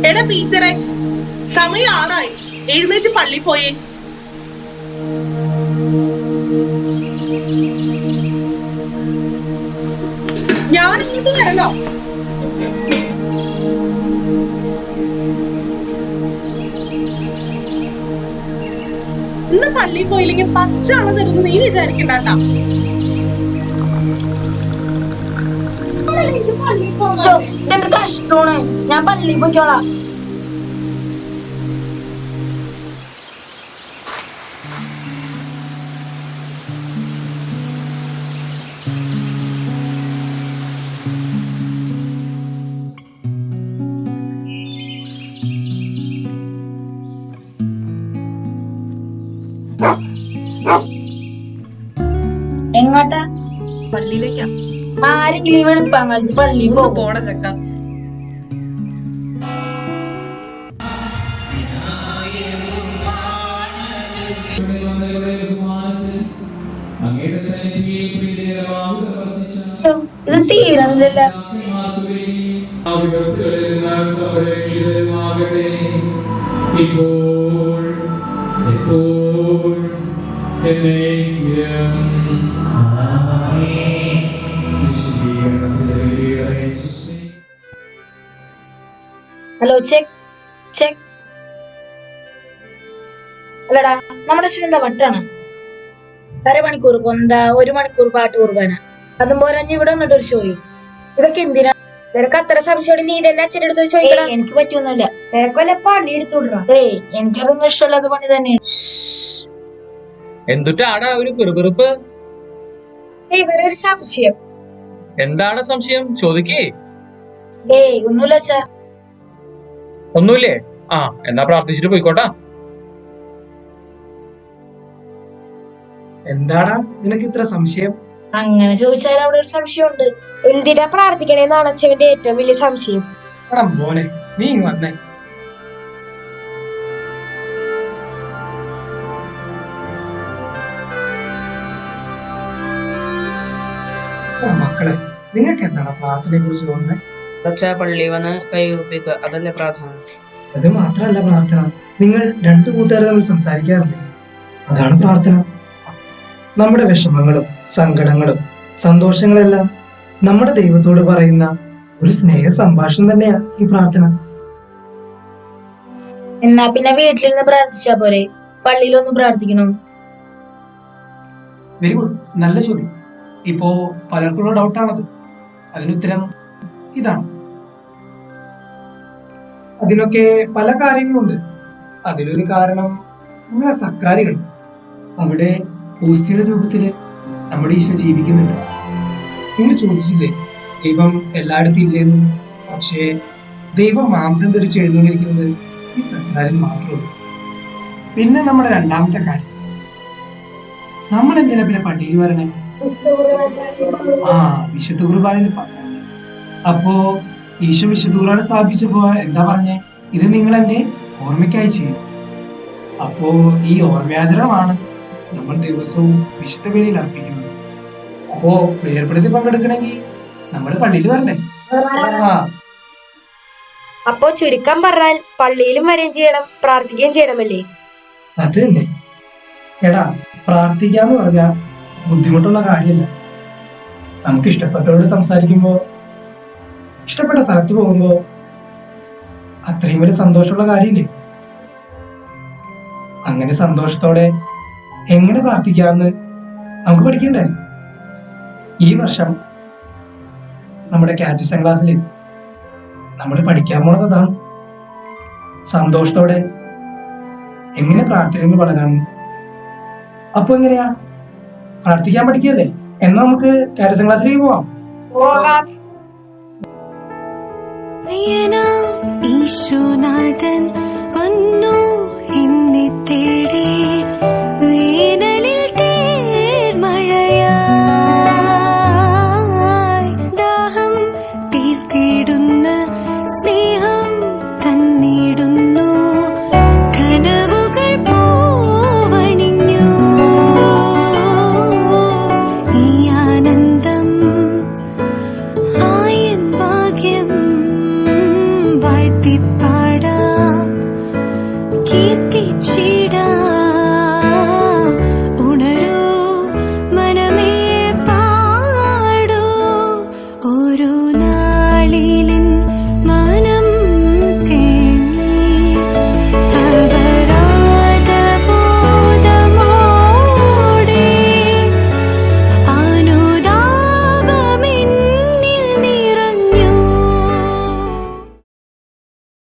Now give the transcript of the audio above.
എടാ ടീച്ചറെ, സമയം 6 എഴുന്നേറ്റ് പള്ളി പോയേ. ഞാൻ ഇങ്ങോട്ട് വരണോ? ഇന്ന് പള്ളിയിൽ പോയില്ലെങ്കിൽ പച്ചവെള്ളം തരുന്നു നീ വിചാരിക്കണ്ടാട്ടാ. എന്ത് കഷ്ടമാണ്. ഞാൻ പള്ളിയിൽ പോയിക്കോളാം. എങ്ങോട്ടാ? പള്ളിയിലേക്കാ. ആരെങ്കിലും വെളുപ്പാങ്കലത്ത് പള്ളിയിൽ പോണ ചെക്ക. ഇത് തീരണില്ലല്ലോ. Hello, check check. അല്ലടാ, നമ്മുടെ എന്താ വട്ടാണ്. 1/2 മണിക്കൂർ കൊന്ത, 1 മണിക്കൂർ പാട്ട് കുർബാന, അതും പോരഞ്ഞ് ഇവിടെ വന്നിട്ട് ഒരു ഷോയും. ഇതൊക്കെ എന്തിനാ? നിനക്ക് അത്ര സംശയം നീ തന്നെ അച്ഛനടുത്ത് ചോദിക്കണം. എനിക്ക് പറ്റൊന്നുമില്ല. നിനക്കൊല്ല പണി എടുത്തുവിടാ. എനിക്കതൊന്നും ഇഷ്ടമല്ലാത്ത പണി തന്നെയാണ്. എന്തുട്ടാടാ ഒരു പിറുപിറുപ്പ്? ഇവരെ ഒരു സംശയം. എന്താണ് സംശയം? ചോദിക്കേ. ഒന്നുമില്ല അച്ഛാ. ഒന്നുമില്ലേ? ആ, എന്നാ പ്രാർത്ഥിച്ചിട്ട് പോയിക്കോട്ടാ. എന്താടാ നിനക്ക് ഇത്ര സംശയം? അങ്ങനെ ചോദിച്ചാൽ അവിടെ ഒരു സംശയമുണ്ട്. എന്തിനാ പ്രാർത്ഥിക്കണേന്നാണ് അച്ഛന്റെ ഏറ്റവും വലിയ സംശയം. എടാ മോനെ, നീ വന്നേ. മക്കളെ, നിങ്ങൾക്ക് എന്താണ് പ്രാർത്ഥനയെ കുറിച്ച് തോന്നുന്നത്? പക്ഷേ പള്ളി വന്ന് കൈകൂപ്പിക്കുക, അതല്ലേ പ്രാർത്ഥന? അത് മാത്രമല്ല പ്രാർത്ഥന, നിങ്ങൾ 2 കൂട്ടുകാർ തമ്മിൽ സംസാരിക്കാറില്ലേ? അതാണ് പ്രാർത്ഥന. നമ്മുടെ വിഷമങ്ങളും സങ്കടങ്ങളും സന്തോഷങ്ങളെല്ലാം നമ്മുടെ ദൈവത്തോട് പറയുന്ന ഒരു സ്നേഹ സംഭാഷണം തന്നെയാണ് ഈ പ്രാർത്ഥന. എന്നാ പിന്നെ വീട്ടിൽ നിന്ന് പ്രാർത്ഥിച്ചാ പോരെ? പള്ളിയിലൊന്നും പ്രാർത്ഥിക്കണോ? വെരി ഗുഡ്, നല്ല ചോദ്യം. ഇപ്പോ പലർക്കുള്ള ഡൗട്ടാണത്. അതിനുത്തരം ഇതാണ്. അതിനൊക്കെ പല കാര്യങ്ങളുണ്ട്. അതിലൊരു കാരണം നമ്മളെ സക്രാരികൾ. അവിടെ ഓസ്തിയുടെ രൂപത്തില് നമ്മുടെ ഈശോ ജീവിക്കുന്നുണ്ട്. നിങ്ങൾ ചോദിച്ചില്ലേ ദൈവം എല്ലായിടത്തും ഇല്ലെന്നും? പക്ഷേ ദൈവം മാംസം ധരിച്ച് എഴുന്നള്ളിരിക്കുന്നത് ഈ സക്രാരിൽ മാത്രമേ. പിന്നെ നമ്മുടെ രണ്ടാമത്തെ കാര്യം, നമ്മൾ എന്തിനാ പിന്നെ പള്ളിയിൽ വരണേ? വിശുദ്ധ കുർബാനയിൽ പറഞ്ഞത്. അപ്പോ ഈശോ വിശുദ്ധ കുർബാന സ്ഥാപിച്ചപ്പോ എന്താ പറഞ്ഞേ? ഇത് നിങ്ങൾ എന്റെ ഓർമ്മയ്ക്കായി ചെയ്യും. അപ്പോ ഈ ഓർമ്മയാചരണമാണ് നമ്മൾ ദിവസവും വിശുദ്ധ ബലിയിൽ അർപ്പിക്കുന്നത്. അപ്പോ വേർപ്പെടുത്തി പങ്കെടുക്കണമെങ്കിൽ നമ്മൾ പള്ളിയിൽ വരണ്ടേ? അപ്പോ ചുരുക്കം പറഞ്ഞാൽ പള്ളിയിലും വരികയും ചെയ്യണം, പ്രാർത്ഥിക്കുകയും ചെയ്യണമല്ലേ? അത് തന്നെ. എടാ, പ്രാർത്ഥിക്കാന്ന് പറഞ്ഞാ ബുദ്ധിമുട്ടുള്ള കാര്യമല്ല. നമുക്ക് ഇഷ്ടപ്പെട്ടവരോട് സംസാരിക്കുമ്പോ, ഇഷ്ടപ്പെട്ട സ്ഥലത്ത് പോകുമ്പോ അത്രയും വലിയ സന്തോഷമുള്ള കാര്യമില്ലേ? അങ്ങനെ സന്തോഷത്തോടെ എങ്ങനെ പ്രാർത്ഥിക്കാമെന്ന് നമുക്ക് പഠിക്കണ്ടേ? ഈ വർഷം നമ്മുടെ കാറ്റസിസം ക്ലാസ്സിൽ നമ്മൾ പഠിക്കാൻ പോണത് അതാണ്. സന്തോഷത്തോടെ എങ്ങനെ പ്രാർത്ഥനയിൽ വളരാമെന്ന്. അപ്പൊ എങ്ങനെയാ പ്രാർത്ഥിക്കാൻ പഠിക്കല്ലേ? എന്നാ നമുക്ക് കാറ്റസിസം ക്ലാസ്സിലേക്ക് പോവാം. ഈശോനാഥൻ വന്നു എന്നെ തേടി.